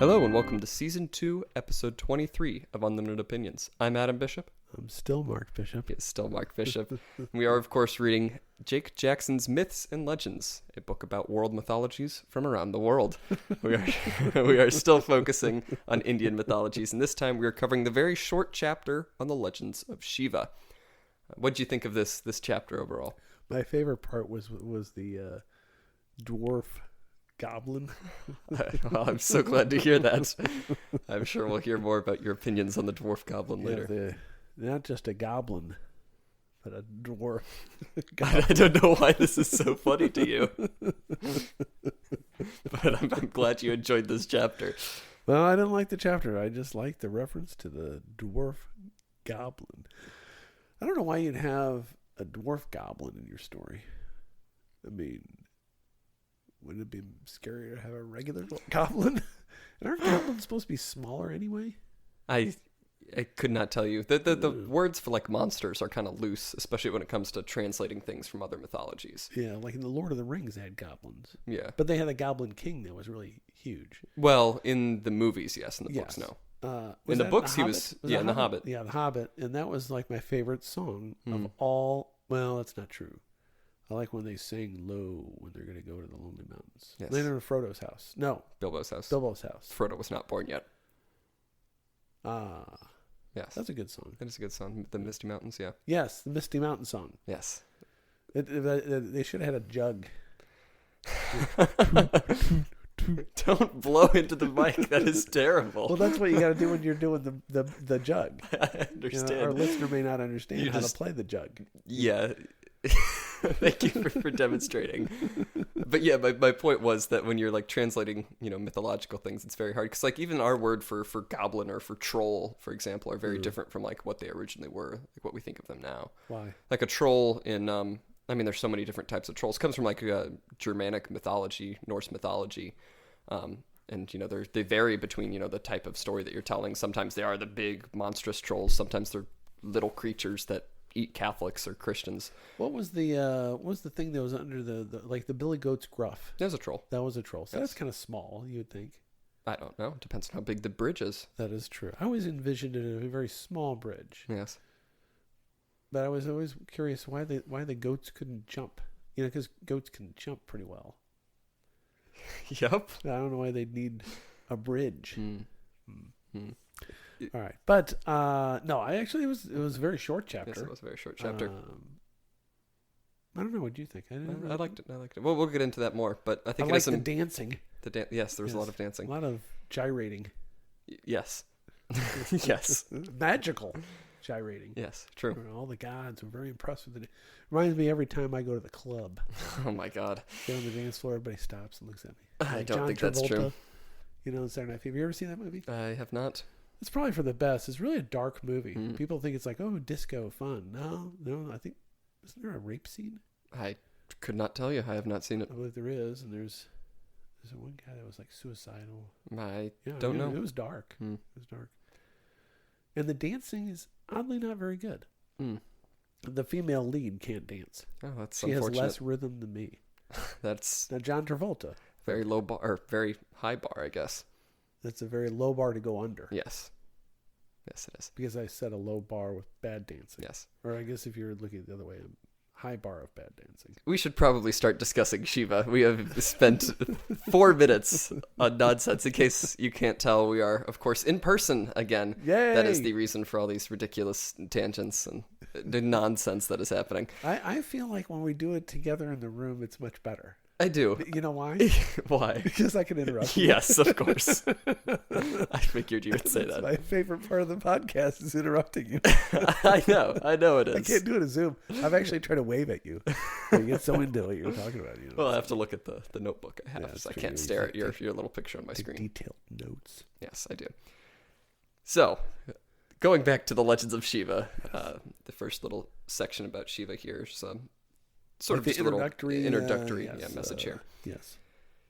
Hello and welcome to Season 2, Episode 23 of Unlimited Opinions. I'm Adam Bishop. I'm still Mark Bishop. It's still Mark Bishop. We are, of course, reading Jake Jackson's Myths and Legends, a book about world mythologies from around the world. We are still focusing on Indian mythologies, and this time we are covering the very short chapter on the legends of Shiva. What did you think of this chapter overall? My favorite part was the dwarf goblin. Well, I'm so glad to hear that. I'm sure we'll hear more about your opinions on the dwarf goblin later. Not just a goblin, but a dwarf. I don't know why this is so funny to you, but I'm glad you enjoyed this chapter. Well, I didn't like the chapter. I just liked the reference to the dwarf goblin. I don't know why you'd have a dwarf goblin in your story. I mean, wouldn't it be scarier to have a regular goblin? And aren't goblins supposed to be smaller anyway? I could not tell you. The words for like monsters are kind of loose, especially when it comes to translating things from other mythologies. Yeah, like in the Lord of the Rings, they had goblins. Yeah. But they had a goblin king that was really huge. Well, in the movies, yes. In the books, no. In the books, he was... Yeah, in The Hobbit. Yeah, The Hobbit. And that was like my favorite song of all... Well, that's not true. I like when they sing low when they're going to go to the Lonely Mountains. Yes. Later in Frodo's house. No. Bilbo's house. Bilbo's house. Frodo was not born yet. Yes. That's a good song. That is a good song. The Misty Mountains, yeah. Yes, the Misty Mountain song. Yes. They should have had a jug. Don't blow into the mic. That is terrible. Well, that's what you got to do when you're doing the jug. I understand. You know, our listener may not understand how to play the jug. Yeah. Thank you for demonstrating. But yeah, my point was that when you're like translating, mythological things, it's very hard because like even our word for goblin or for troll, for example, are very different from like what they originally were, like what we think of them now. Why? Like a troll in there's so many different types of trolls. It comes from like Germanic mythology, Norse mythology. And they vary between the type of story that you're telling. Sometimes they are the big monstrous trolls. Sometimes they're little creatures that eat Catholics or Christians. What was the thing that was under the Billy Goat's gruff? That was a troll. That was a troll. So yes. That's kind of small, you would think. I don't know. It depends on how big the bridge is. That is true. I always envisioned it a very small bridge. Yes. But I was always curious why the goats couldn't jump. Because goats can jump pretty well. Yep. I don't know why they'd need a bridge. All right, but no, it was a very short chapter. Yes, it was a very short chapter. I don't know. What do you think? I liked it. Well, we'll get into that more, but I think I like the dancing. Yes, there was a lot of dancing. A lot of gyrating. Yes. Yes. Magical gyrating. Yes, true. All the gods were very impressed with it. Reminds me every time I go to the club. Oh my God. Get on the dance floor, everybody stops and looks at me. I don't think that's true. Saturday Night Fever. You ever seen that movie? I have not. It's probably for the best. It's really a dark movie. People think it's like, oh, disco fun. No. I think, isn't there a rape scene? I could not tell you. I have not seen it. I believe there is. And there's one guy that was like suicidal. I don't know. It was dark. It was dark. And the dancing is oddly not very good. The female lead can't dance. Oh, that's she unfortunate. She has less rhythm than me. That's now John Travolta. Very low bar, or very high bar, I guess. That's a very low bar to go under. Yes. Yes, it is. Because I set a low bar with bad dancing. Yes. Or I guess if you're looking the other way, a high bar of bad dancing. We should probably start discussing Shiva. We have spent 4 minutes on nonsense. In case you can't tell, we are, of course, in person again. Yay! That is the reason for all these ridiculous tangents and the nonsense that is happening. I feel like when we do it together in the room, it's much better. I do. You know why? Why? Because I can interrupt you. Yes, of course. I figured you would say that. My favorite part of the podcast is interrupting you. I know it is. I can't do it in Zoom. I've actually tried to wave at you. You get so into what you're talking about. Well, I have to look at the notebook I have, so I can't stare at your little picture on my screen. Detailed notes. Yes, I do. So, going back to the Legends of Shiva, the first little section about Shiva here is sort of just a little introductory message here. Yes.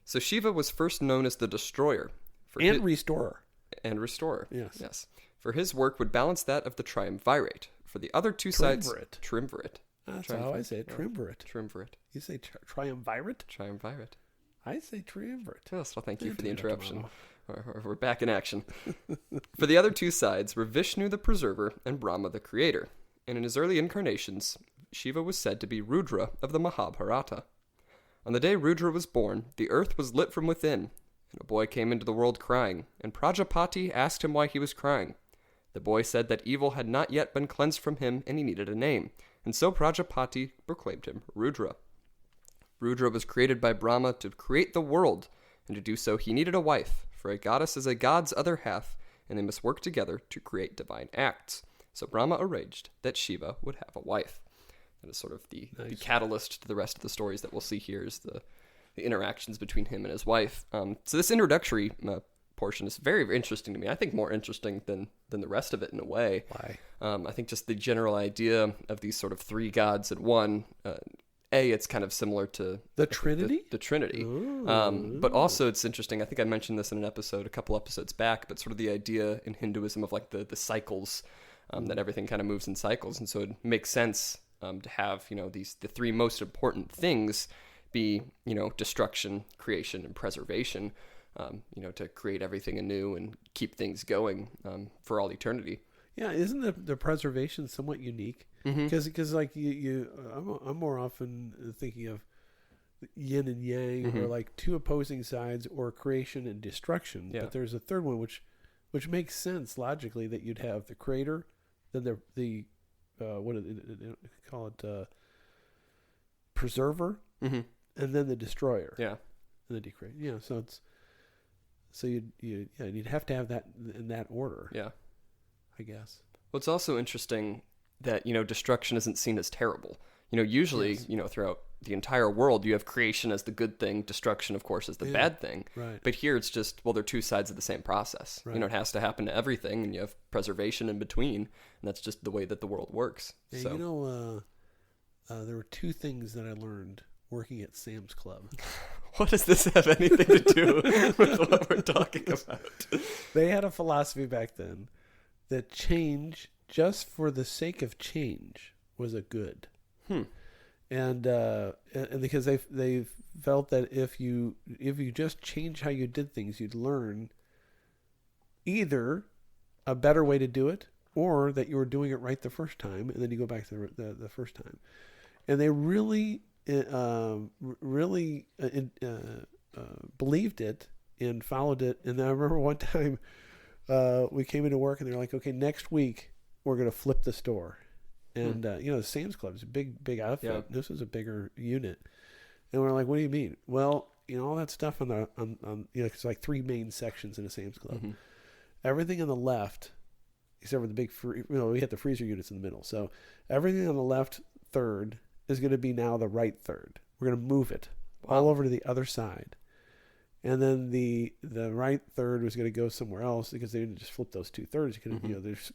So Shiva was first known as the Destroyer. Restorer. And Restorer. Yes. Yes. For his work would balance that of the Triumvirate. For the other two sides... Triumvirate. That's how I say it. Triumvirate. Triumvirate. You say triumvirate? Triumvirate. I say triumvirate. Yes, well, thank you for the Tomato, interruption. tomato. We're back in action. For the other two sides were Vishnu the preserver and Brahma the creator, and in his early incarnations, Shiva was said to be Rudra of the Mahabharata. On the day Rudra was born, the earth was lit from within, and a boy came into the world crying, and Prajapati asked him why he was crying. The boy said that evil had not yet been cleansed from him, and he needed a name, and so Prajapati proclaimed him Rudra. Rudra was created by Brahma to create the world, and to do so he needed a wife, for a goddess is a god's other half, and they must work together to create divine acts. So Brahma arranged that Shiva would have a wife. That is sort of the catalyst to the rest of the stories that we'll see here is the interactions between him and his wife. So this introductory portion is very, very interesting to me. I think more interesting than the rest of it in a way. Why? I think just the general idea of these sort of three gods at one, it's kind of similar to The Trinity? The Trinity. But also it's interesting. I think I mentioned this in an episode, a couple episodes back, but sort of the idea in Hinduism of like the cycles, that everything kind of moves in cycles. And so it makes sense to have, the three most important things be, destruction, creation, and preservation, to create everything anew and keep things going for all eternity. Yeah, isn't the preservation somewhat unique? Because like I'm more often thinking of yin and yang, or like two opposing sides, or creation and destruction. Yeah. But there's a third one which makes sense logically, that you'd have the creator, then the what do they call it, preserver, and then the destroyer. Yeah, and the decrease. Yeah, so you'd have to have that in that order. Yeah, I guess. Well, it's also interesting that, destruction isn't seen as terrible. Usually, Yes. Throughout the entire world, you have creation as the good thing, destruction, of course, as the bad thing. Right. But here it's just, they're two sides of the same process. Right. It has to happen to everything, and you have preservation in between, and that's just the way that the world works. Yeah, so. There were two things that I learned working at Sam's Club. What does this have anything to do with what we're talking about? They had a philosophy back then that change, just for the sake of change, was a good. And because they felt that if you just change how you did things, you'd learn either a better way to do it, or that you were doing it right the first time, and then you go back to the first time. And they really believed it and followed it. And I remember one time we came into work and they're like, okay, next week we're going to flip the store. And, Sam's Club is a big outfit. Yeah. This was a bigger unit. And we're like, what do you mean? Well, all that stuff on it's like three main sections in a Sam's Club. Everything on the left, except for the big, we had the freezer units in the middle. So everything on the left third is going to be now the right third. We're going to move it all over to the other side. And then the right third was going to go somewhere else, because they didn't just flip those two thirds.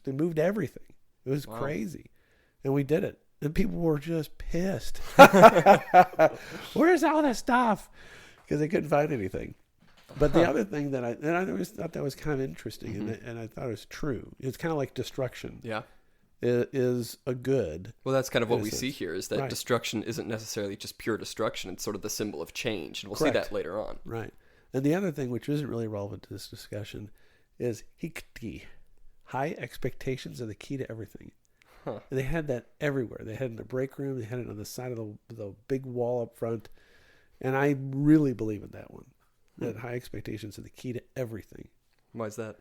They moved everything. It was crazy. And we did it. And people were just pissed. Where's all that stuff? Because they couldn't find anything. But the other thing that I always thought that was kind of interesting, and I thought it was true. It's kind of like destruction. Yeah. Is a good. Well, that's kind of what we see here, is that Right. destruction isn't necessarily just pure destruction. It's sort of the symbol of change. And we'll Correct. see that later on. Right. And the other thing, which isn't really relevant to this discussion, is hikti. High expectations are the key to everything. Huh. And they had that everywhere. They had it in the break room. They had it on the side of the big wall up front. And I really believe in that one. That high expectations are the key to everything. Why is that?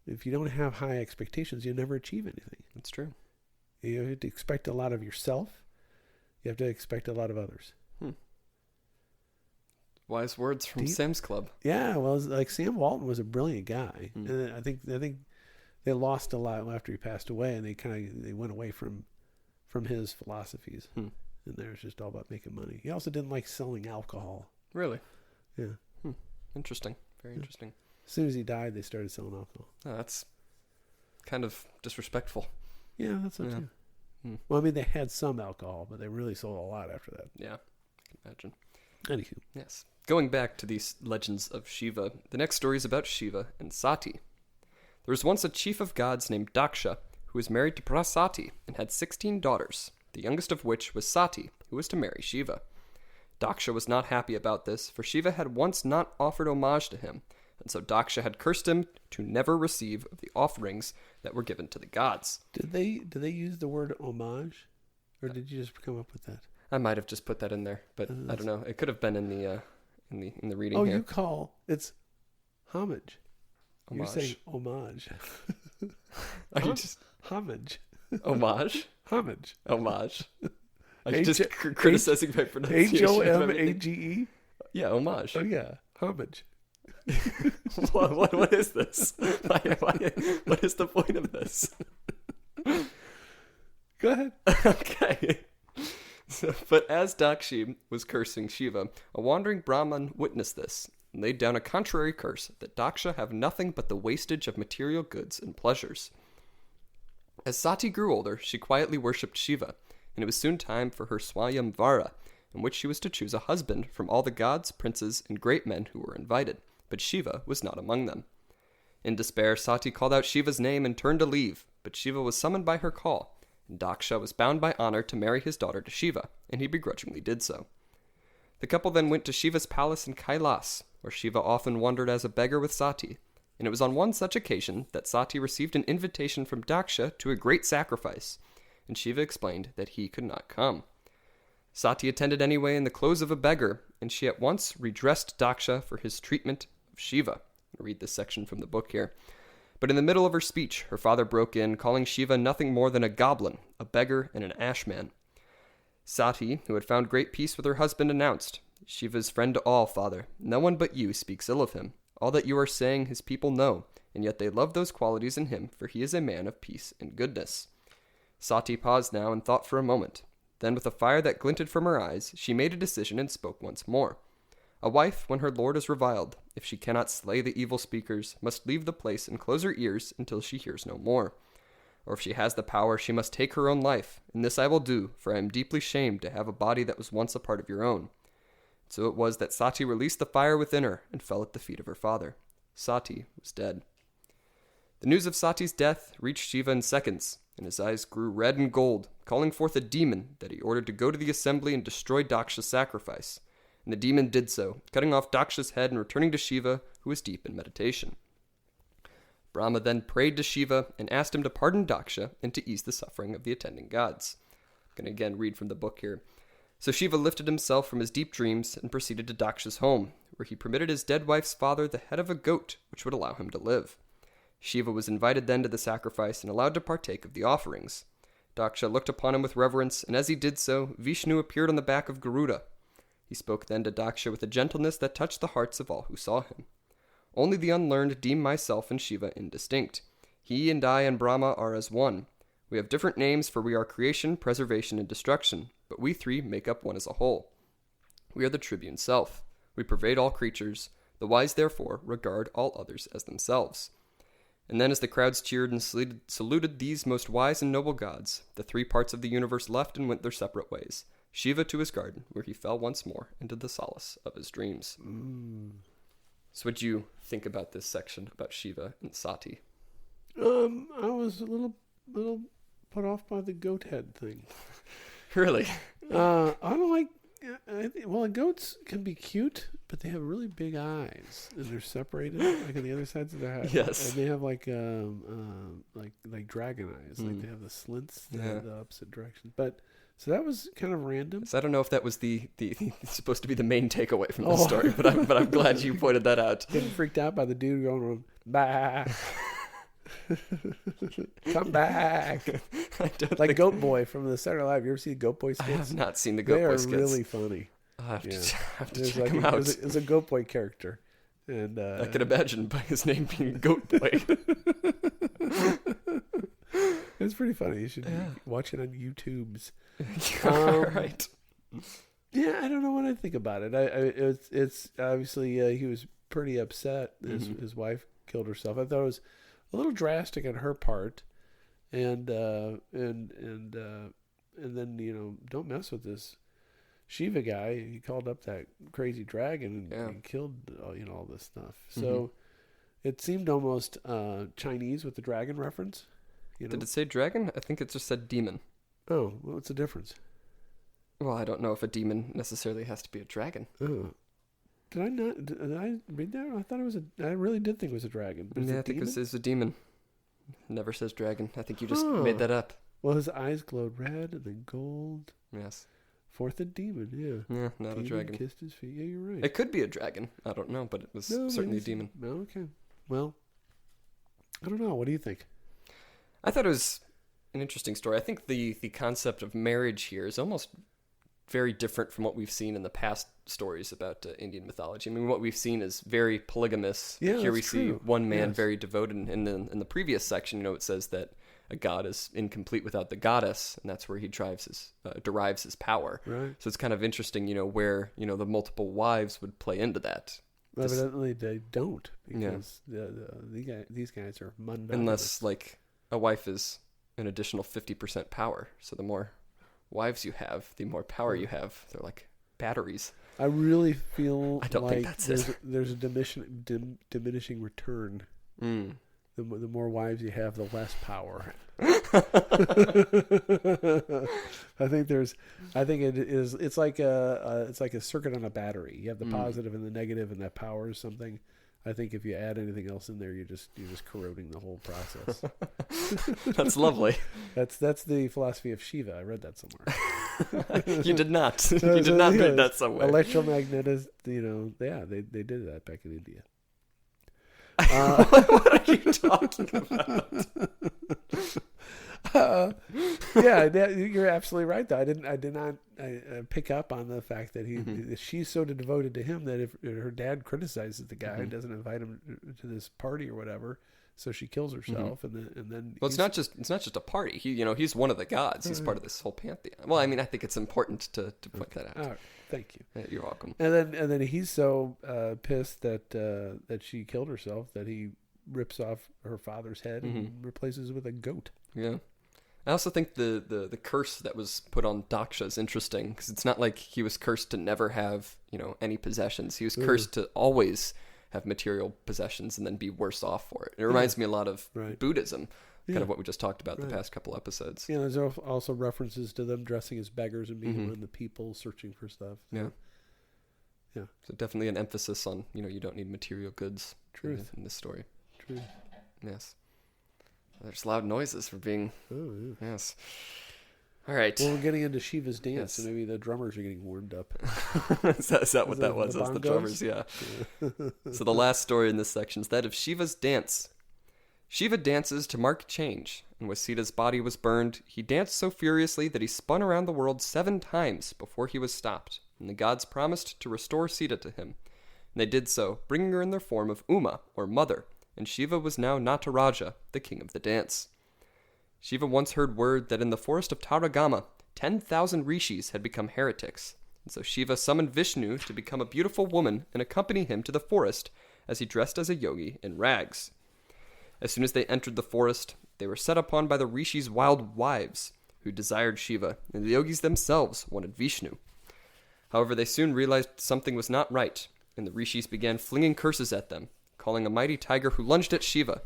If you don't have high expectations, you'll never achieve anything. That's true. You have to expect a lot of yourself. You have to expect a lot of others. Wise words from Sam's Club. Yeah, well, it's like Sam Walton was a brilliant guy, and I think they lost a lot after he passed away, and they went away from his philosophies, and there was just all about making money. He also didn't like selling alcohol. Really? Yeah. Interesting. Very interesting. As soon as he died, they started selling alcohol. Oh, that's kind of disrespectful. Yeah, that's so too. Well, I mean, they had some alcohol, but they really sold a lot after that. Yeah, I can imagine. Anywho. Yes. Going back to these legends of Shiva, the next story is about Shiva and Sati. There was once a chief of gods named Daksha, who was married to Prasati and had 16 daughters, the youngest of which was Sati, who was to marry Shiva. Daksha was not happy about this, for Shiva had once not offered homage to him, and so Daksha had cursed him to never receive of the offerings that were given to the gods. Did they use the word homage, or did you just come up with that? I might have just put that in there, but I don't know. It could have been in the reading here. You call it's homage. Homage. You're saying homage. Are you just homage? homage? Homage. Homage. Are you just criticizing my pronunciation? HOMAGE? Yeah, homage. Oh yeah, homage. What is this? What is the point of this? Go ahead. Okay. But as Dakshi was cursing Shiva, a wandering Brahman witnessed this and laid down a contrary curse that Daksha have nothing but the wastage of material goods and pleasures. As Sati grew older, she quietly worshipped Shiva, and it was soon time for her Swayamvara, in which she was to choose a husband from all the gods, princes, and great men who were invited, but Shiva was not among them. In despair, Sati called out Shiva's name and turned to leave, but Shiva was summoned by her call, and Daksha was bound by honor to marry his daughter to Shiva, and he begrudgingly did so. The couple then went to Shiva's palace in Kailas, where Shiva often wandered as a beggar with Sati, and it was on one such occasion that Sati received an invitation from Daksha to a great sacrifice, and Shiva explained that he could not come. Sati attended anyway in the clothes of a beggar, and she at once redressed Daksha for his treatment of Shiva. I'll read this section from the book here. But in the middle of her speech, her father broke in, calling Shiva nothing more than a goblin, a beggar, and an ashman. Sati, who had found great peace with her husband, announced, "Shiva's friend to all, father. No one but you speaks ill of him. All that you are saying his people know, and yet they love those qualities in him, for he is a man of peace and goodness." Sati paused now and thought for a moment. Then, with a fire that glinted from her eyes, she made a decision and spoke once more. A wife, when her lord is reviled, if she cannot slay the evil speakers, must leave the place and close her ears until she hears no more. Or if she has the power, she must take her own life, and this I will do, for I am deeply shamed to have a body that was once a part of your own. So it was that Sati released the fire within her and fell at the feet of her father. Sati was dead. The news of Sati's death reached Shiva in seconds, and his eyes grew red and gold, calling forth a demon that he ordered to go to the assembly and destroy Daksha's sacrifice. And the demon did so, cutting off Daksha's head and returning to Shiva, who was deep in meditation. Brahma then prayed to Shiva and asked him to pardon Daksha and to ease the suffering of the attending gods. I'm going to again read from the book here. So Shiva lifted himself from his deep dreams and proceeded to Daksha's home, where he permitted his dead wife's father the head of a goat, which would allow him to live. Shiva was invited then to the sacrifice and allowed to partake of the offerings. Daksha looked upon him with reverence, and as he did so, Vishnu appeared on the back of Garuda. He spoke then to Daksha with a gentleness that touched the hearts of all who saw him. Only the unlearned deem myself and Shiva indistinct. He and I and Brahma are as one. We have different names, for we are creation, preservation, and destruction, but we three make up one as a whole. We are the tribune self. We pervade all creatures. The wise, therefore, regard all others as themselves. And then as the crowds cheered and saluted these most wise and noble gods, the three parts of the universe left and went their separate ways. Shiva to his garden, where he fell once more into the solace of his dreams. So what do you think about this section about Shiva and Sati? I was a little put off by the goat head thing. Really? I don't like. Well, goats can be cute, but they have really big eyes, and they're separated, like on the other sides of their head. Yes. And they have like dragon eyes, like they have the slits, the opposite direction. But so that was kind of random. So I don't know if that was the supposed to be the main takeaway from the story, but I'm glad you pointed that out. Getting freaked out by the dude going on, bah. Come back. Like Goat Boy from the Saturday Night Live. You ever see Goat Boy skits? I have not seen the Goat Boy skits. They are really funny. I have to check them out. It's a Goat Boy character. And I can imagine by his name being Goat Boy. It's pretty funny. You should watch it on YouTube's. Right. Yeah, I don't know what I think about it. It's obviously he was pretty upset. His wife killed herself. I thought it was a little drastic on her part, and then don't mess with this Shiva guy. He called up that crazy dragon and killed all this stuff. So it seemed almost Chinese with the dragon reference. Did it say dragon? I think it just said demon. Oh, well, what's the difference? Well, I don't know if a demon necessarily has to be a dragon. Oh. Did I not? Did I read that? I thought it was I really did think it was a dragon. But Yeah, I think it's a demon. Never says dragon. I think you just made that up. Well, his eyes glowed red and then gold. Yes. Fourth a demon, yeah. Yeah, not demon a dragon. Kissed his feet. Yeah, you're right. It could be a dragon. I don't know, but it was certainly a demon. No, okay. Well, I don't know. What do you think? I thought it was an interesting story. I think the concept of marriage here is almost very different from what we've seen in the past stories about Indian mythology. I mean, what we've seen is very polygamous. Yeah, here we see one man yes. very devoted. And then in the previous section, it says that a god is incomplete without the goddess, and that's where he derives his power. Right. So it's kind of interesting, where the multiple wives would play into that. Evidently, they don't, because these guys are mundane. Unless, like, a wife is an additional 50% power. So the more wives you have, the more power you have. They're like batteries. I really feel I don't like think that's there's a diminishing return. Mm. The more wives you have, the less power. I think it's like a circuit on a battery. You have the positive and the negative, and that powers something. I think if you add anything else in there, you're just corroding the whole process. That's lovely. That's the philosophy of Shiva. I read that somewhere. You did not. You did not read that somewhere. Electromagnetism. They did that back in India. What are you talking about? You're absolutely right. Though I did not pick up on the fact that she's so devoted to him that if her dad criticizes the guy and doesn't invite him to this party or whatever, so she kills herself, and then. Well, it's not just a party. He's one of the gods. He's part of this whole pantheon. Well, I mean, I think it's important to point that out. All right. Thank you. You're welcome. And then he's so pissed that she killed herself that he rips off her father's head and replaces it with a goat. Yeah. I also think the curse that was put on Daksha is interesting, because it's not like he was cursed to never have any possessions. He was cursed to always have material possessions and then be worse off for it. It reminds me a lot of Buddhism. Kind of what we just talked about the past couple episodes. Yeah, there's also references to them dressing as beggars and being among the people searching for stuff. So. Yeah. So definitely an emphasis on, you don't need material goods. Truth. In this story. Truth. Yes. There's loud noises for being... Oh, yeah. Yes. All right. Well, we're getting into Shiva's dance, so maybe the drummers are getting warmed up. Is that what that was? That was the drummers, yeah. So the last story in this section is that of Shiva's dance. Shiva dances to mark change, and when Sita's body was burned, he danced so furiously that he spun around the world 7 times before he was stopped, and the gods promised to restore Sita to him. And they did so, bringing her in their form of Uma, or mother, and Shiva was now Nataraja, the king of the dance. Shiva once heard word that in the forest of Taragama, 10,000 rishis had become heretics, and so Shiva summoned Vishnu to become a beautiful woman and accompany him to the forest as he dressed as a yogi in rags. As soon as they entered the forest, they were set upon by the rishis' wild wives, who desired Shiva, and the yogis themselves wanted Vishnu. However, they soon realized something was not right, and the rishis began flinging curses at them, calling a mighty tiger who lunged at Shiva,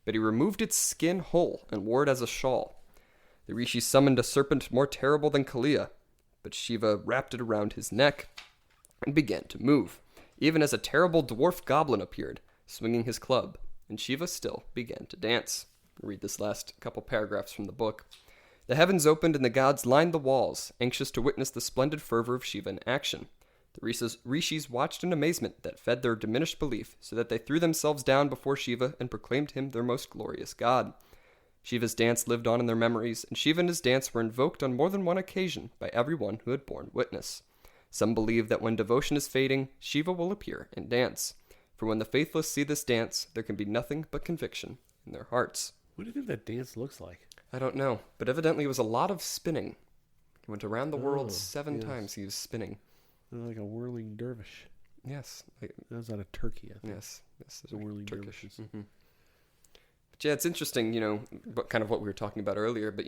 but he removed its skin whole and wore it as a shawl. The rishis summoned a serpent more terrible than Kaliya, but Shiva wrapped it around his neck and began to move, even as a terrible dwarf goblin appeared, swinging his club, and Shiva still began to dance. I'll read this last couple paragraphs from the book. The heavens opened and the gods lined the walls, anxious to witness the splendid fervor of Shiva in action. The rishis watched in amazement that fed their diminished belief, so that they threw themselves down before Shiva and proclaimed him their most glorious god. Shiva's dance lived on in their memories, and Shiva and his dance were invoked on more than one occasion by everyone who had borne witness. Some believe that when devotion is fading, Shiva will appear and dance. For when the faithless see this dance, there can be nothing but conviction in their hearts. What do you think that dance looks like? I don't know, but evidently it was a lot of spinning. He went around the world 7 times. He was spinning. Like a whirling dervish. Yes. That was out of Turkey, I think. Yes. It's a whirling dervish. Mm-hmm. But yeah, it's interesting, kind of what we were talking about earlier, but,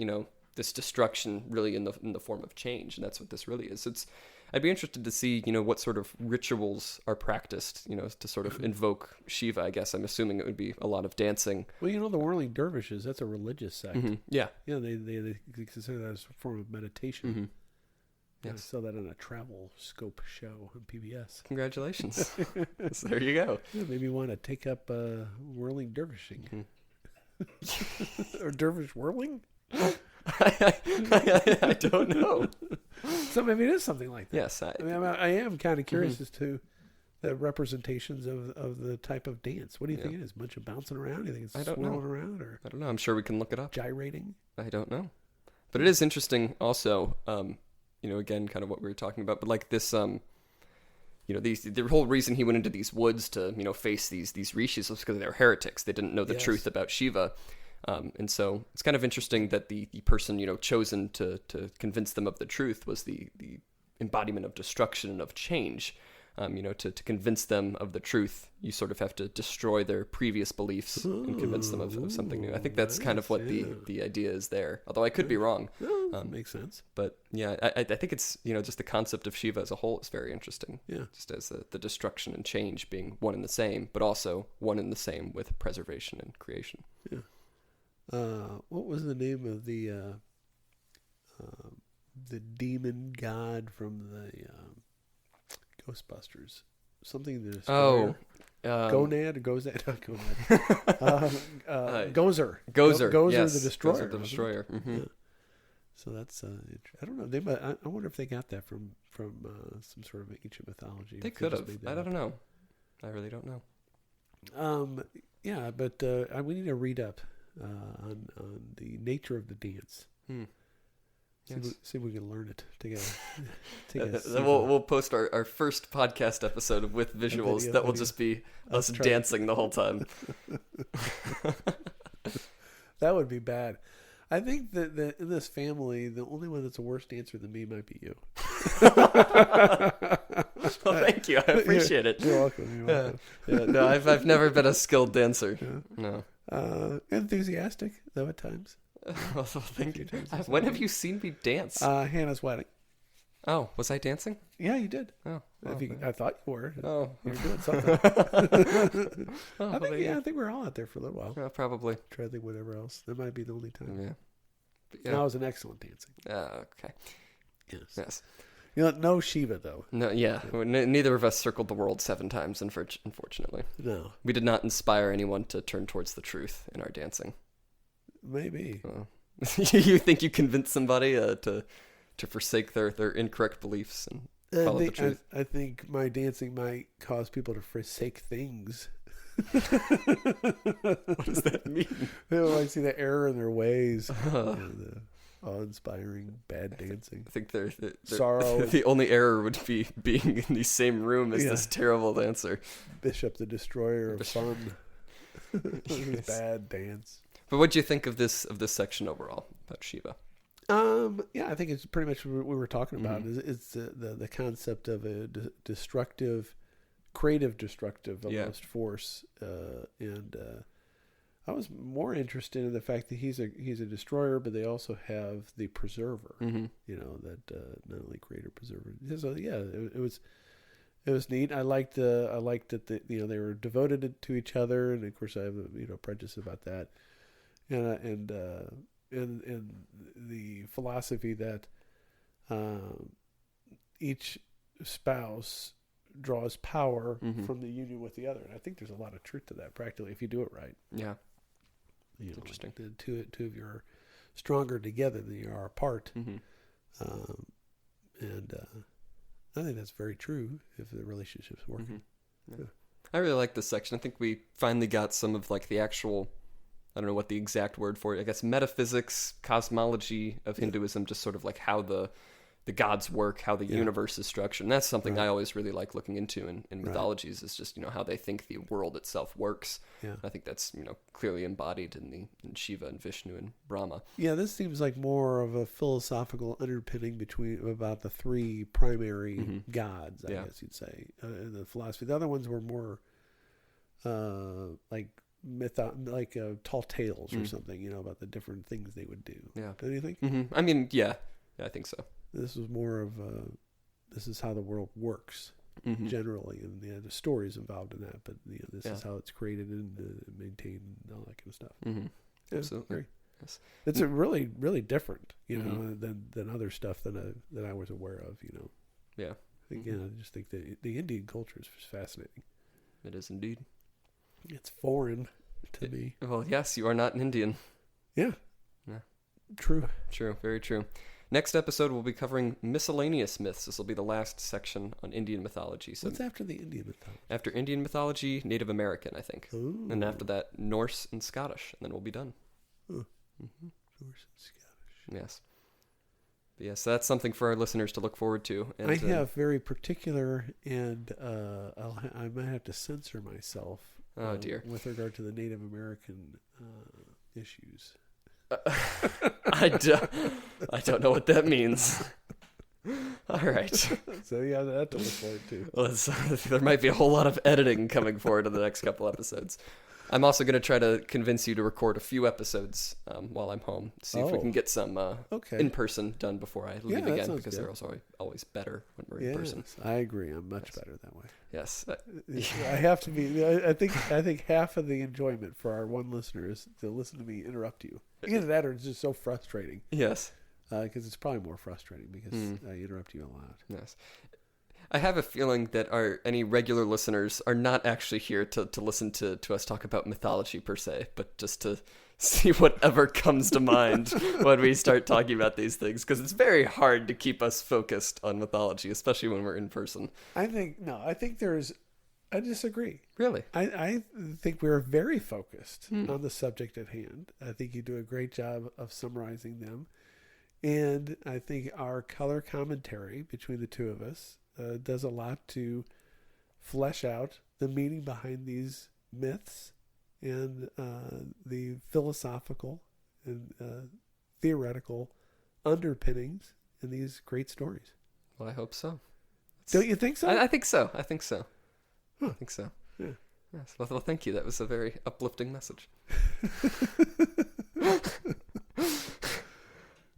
this destruction really in the form of change, and that's what this really is. I'd be interested to see, what sort of rituals are practiced, to sort of invoke Shiva, I guess. I'm assuming it would be a lot of dancing. Well, the whirling dervishes, that's a religious sect. Mm-hmm. Yeah. Yeah, they consider that as a form of meditation. Yes. I saw that on a Travel Scope show on PBS. Congratulations. So there you go. Yeah, maybe you want to take up whirling dervishing. Or dervish whirling? I don't know. So maybe it is something like that. Yes. I am kind of curious as to the representations of the type of dance. What do you think it is? A bunch of bouncing around? Do you think it's swirling around? Or I don't know. I'm sure we can look it up. Gyrating? I don't know. But it is interesting also, again, kind of what we were talking about, but like this, the whole reason he went into these woods to, face these rishis was because they were heretics. They didn't know the truth about Shiva. And so it's kind of interesting that the person, chosen to convince them of the truth was the embodiment of destruction and of change. To convince them of the truth, you sort of have to destroy their previous beliefs and convince them of something new. I think that's kind of what the idea is there. Although I could be wrong. Makes sense. But yeah, I think it's, just the concept of Shiva as a whole is very interesting. Yeah. Just as the destruction and change being one and the same, but also one and the same with preservation and creation. Yeah. What was the name of the demon god from the Ghostbusters? Something to destroy. Gonad? Gozad? Not Gonad. Gozer. Gozer. Yes. The Destroyer. Gozer the Destroyer. Mm-hmm. Yeah. So that's, I don't know. I wonder if they got that from some sort of ancient mythology. They could have. I don't know. I really don't know. Yeah, but we need to read up on the nature of the dance. See if we can learn it together. We'll post our first podcast episode with visuals that will just be us dancing the whole time. That would be bad. I think that in this family, the only one that's a worse dancer than me might be you. Well, thank you. I appreciate it. You're welcome. No, I've never been a skilled dancer. Yeah. No. Enthusiastic, though, at times. Well, thank you. When have you seen me dance? Hannah's wedding. Oh, was I dancing? Yeah, you did. Oh, I thought you were. Oh, you were doing something. I think we're all out there for a little while. Probably. Try to think whatever else. That might be the only time. Yeah. I was an excellent dancing. Okay. Yes. No Shiva though. No, yeah. Neither of us circled the world 7 times, unfortunately. No. We did not inspire anyone to turn towards the truth in our dancing. Maybe. You think you convinced somebody to forsake their incorrect beliefs and follow the truth? I think my dancing might cause people to forsake things. What does that mean? They might see the error in their ways. The awe-inspiring bad dancing. I think they're sorrow. The only error would be being in the same room as this terrible dancer. Bishop the Destroyer of fun. Yes. Bad dance. But what do you think of this section overall about Shiva? Yeah, I think it's pretty much what we were talking about. It's the concept of a creative destructive almost force, and I was more interested in the fact that he's a destroyer, but they also have the preserver. Mm-hmm. That not only creator preserver. So yeah, it was neat. I liked that they were devoted to each other, and of course I have a prejudice about that, and the philosophy that each spouse draws power from the union with the other. And I think there's a lot of truth to that practically if you do it right. Yeah. Interesting. The two of you are stronger together than you are apart. Mm-hmm. And I think that's very true if the relationship's working. Mm-hmm. Yeah. I really like this section. I think we finally got some of the actual, I don't know what the exact word for it, I guess metaphysics, cosmology of Hinduism, just sort of how the gods work, how the universe is structured. And that's something I always really like looking into in mythologies, is just, how they think the world itself works. Yeah. I think that's, clearly embodied in Shiva and Vishnu and Brahma. Yeah, this seems like more of a philosophical underpinning about the 3 primary gods, I guess you'd say, in the philosophy. The other ones were more tall tales or something, about the different things they would do. Yeah. Don't you think? Mm-hmm. I mean, yeah, I think so. This was more of this is how the world works generally, and the stories involved in that. But this is how it's created and maintained and all that kind of stuff. Mm-hmm. Yeah, absolutely. Yes. It's a really, really different, than other stuff that I was aware of, Yeah. Again, I just think that the Indian culture is fascinating. It is indeed. It's foreign to me. Well, yes, you are not an Indian. Yeah. Yeah. True. True. Very true. Next episode, we'll be covering miscellaneous myths. This will be the last section on Indian mythology. So what's after the Indian mythology? After Indian mythology, Native American, I think. Ooh. And after that, Norse and Scottish. And then we'll be done. Huh. Mm-hmm. Norse and Scottish. Yes. But yes, so that's something for our listeners to look forward to. And, I have very particular, and I might have to censor myself. Oh, dear. With regard to the Native American issues. I don't know what that means. All right. So yeah, that to look forward to. Well, there might be a whole lot of editing coming forward in the next couple episodes. I'm also going to try to convince you to record a few episodes while I'm home. See if we can get some in person done before I leave again, because they're also always better when we're in person. I agree. I'm much better that way. Yes. I have to be. I think half of the enjoyment for our one listener is to listen to me interrupt you. Either that or it's just so frustrating. Yes. Because it's probably more frustrating because I interrupt you a lot. Yes. I have a feeling that any regular listeners are not actually here to listen to us talk about mythology per se, but just to see whatever comes to mind when we start talking about these things, because it's very hard to keep us focused on mythology, especially when we're in person. I disagree. Really? I think we're very focused on the subject at hand. I think you do a great job of summarizing them. And I think our color commentary between the two of us does a lot to flesh out the meaning behind these myths and the philosophical and theoretical underpinnings in these great stories. Well, I hope so. Don't you think so? I think so. I think so. Huh. I think so. Yeah. Yes. Well, thank you. That was a very uplifting message.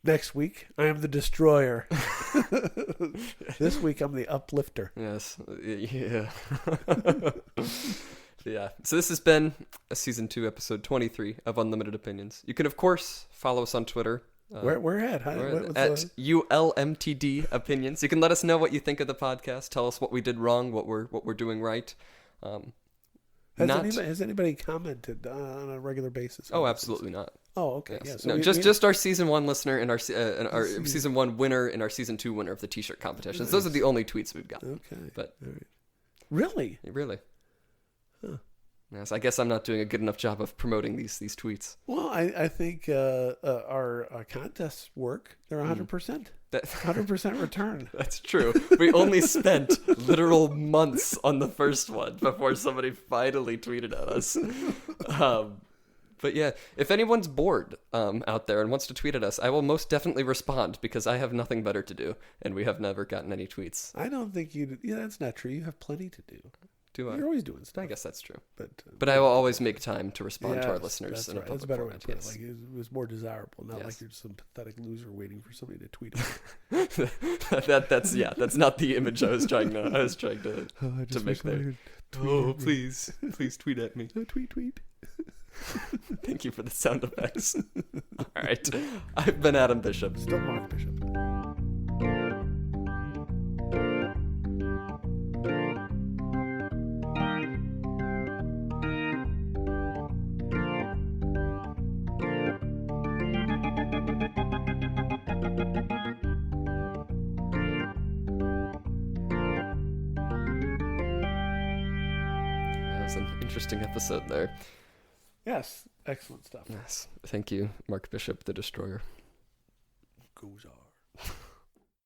Next week, I am the destroyer. This week, I'm the uplifter. Yes. Yeah. Yeah. So this has been a season 2, episode 23 of Unlimited Opinions. You can, of course, follow us on Twitter. Where at? At ULMTD Opinions. You can let us know what you think of the podcast. Tell us what we did wrong, what we're doing right. Has anybody commented on a regular basis? Oh, absolutely not. Oh, okay. Yes. Yeah, So just our season 1 listener and our season 1 winner and our season 2 winner of the T-shirt competitions. Nice. Those are the only tweets we've got. Okay. But really? Huh. Yes. I guess I'm not doing a good enough job of promoting these tweets. Well, I think our contests work. They're 100%. 100% return. That's true. We only spent literal months on the first one before somebody finally tweeted at us. But yeah, if anyone's bored out there and wants to tweet at us, I will most definitely respond, because I have nothing better to do, and we have never gotten any tweets. I don't think you... Yeah, that's not true. You have plenty to do. Do I? You're always doing stuff. I guess that's true. But I will always make time to respond to our listeners. That's right. That's a better way to put it. Like, it was more desirable, not like you're some pathetic loser waiting for somebody to tweet at that's not the image I was trying to make there. Oh, please tweet at me. Tweet. Thank you for the sound effects. All right. I've been Adam Bishop. Still Mark Bishop. That was an interesting episode there. Yes, excellent stuff. Yes. Thank you, Mark Bishop, the Destroyer. Goes on.